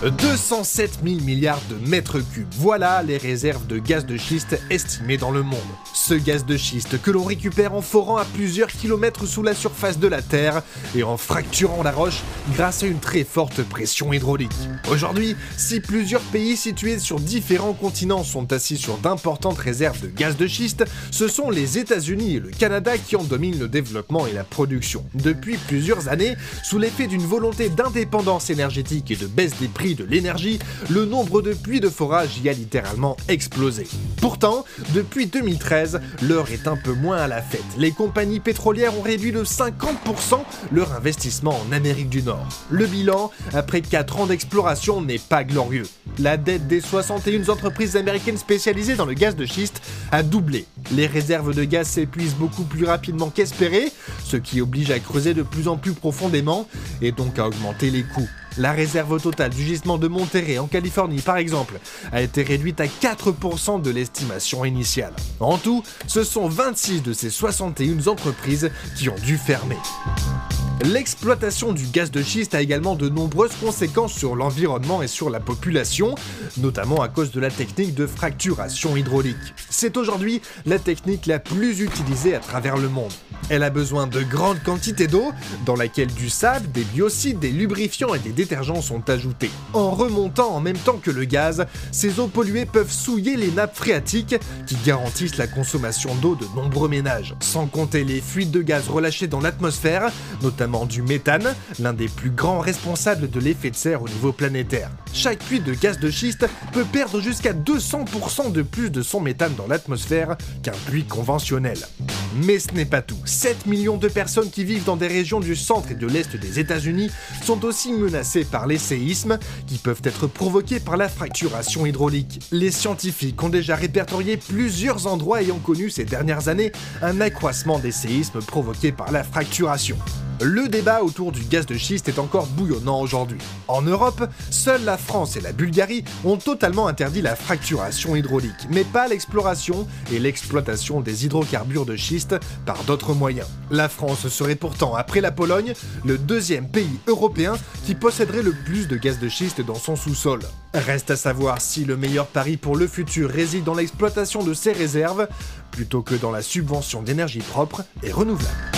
207 000 milliards de mètres cubes, voilà les réserves de gaz de schiste estimées dans le monde. Ce gaz de schiste que l'on récupère en forant à plusieurs kilomètres sous la surface de la Terre et en fracturant la roche grâce à une très forte pression hydraulique. Aujourd'hui, si plusieurs pays situés sur différents continents sont assis sur d'importantes réserves de gaz de schiste, ce sont les États-Unis et le Canada qui en dominent le développement et la production. Depuis plusieurs années, sous l'effet d'une volonté d'indépendance énergétique et de baisse des prix de l'énergie, le nombre de puits de forage y a littéralement explosé. Pourtant, depuis 2013, l'heure est un peu moins à la fête. Les compagnies pétrolières ont réduit de 50% leur investissement en Amérique du Nord. Le bilan, après 4 ans d'exploration, n'est pas glorieux. La dette des 61 entreprises américaines spécialisées dans le gaz de schiste a doublé. Les réserves de gaz s'épuisent beaucoup plus rapidement qu'espéré, ce qui oblige à creuser de plus en plus profondément et donc à augmenter les coûts. La réserve totale du gisement de Monterrey en Californie par exemple a été réduite à 4% de l'estimation initiale. En tout, ce sont 26 de ces 61 entreprises qui ont dû fermer. L'exploitation du gaz de schiste a également de nombreuses conséquences sur l'environnement et sur la population, notamment à cause de la technique de fracturation hydraulique. C'est aujourd'hui la technique la plus utilisée à travers le monde. Elle a besoin de grandes quantités d'eau, dans laquelle du sable, des biocides, des lubrifiants et des détergents sont ajoutés. En remontant en même temps que le gaz, ces eaux polluées peuvent souiller les nappes phréatiques qui garantissent la consommation d'eau de nombreux ménages. Sans compter les fuites de gaz relâchées dans l'atmosphère, notamment du méthane, l'un des plus grands responsables de l'effet de serre au niveau planétaire. Chaque puits de gaz de schiste peut perdre jusqu'à 200% de plus de son méthane dans l'atmosphère qu'un puits conventionnel. Mais ce n'est pas tout. 7 millions de personnes qui vivent dans des régions du centre et de l'est des États-Unis sont aussi menacées par les séismes qui peuvent être provoqués par la fracturation hydraulique. Les scientifiques ont déjà répertorié plusieurs endroits ayant connu ces dernières années un accroissement des séismes provoqués par la fracturation. Le débat autour du gaz de schiste est encore bouillonnant aujourd'hui. En Europe, seules la France et la Bulgarie ont totalement interdit la fracturation hydraulique, mais pas l'exploration et l'exploitation des hydrocarbures de schiste par d'autres moyens. La France serait pourtant, après la Pologne, le deuxième pays européen qui posséderait le plus de gaz de schiste dans son sous-sol. Reste à savoir si le meilleur pari pour le futur réside dans l'exploitation de ces réserves, plutôt que dans la subvention d'énergie propre et renouvelable.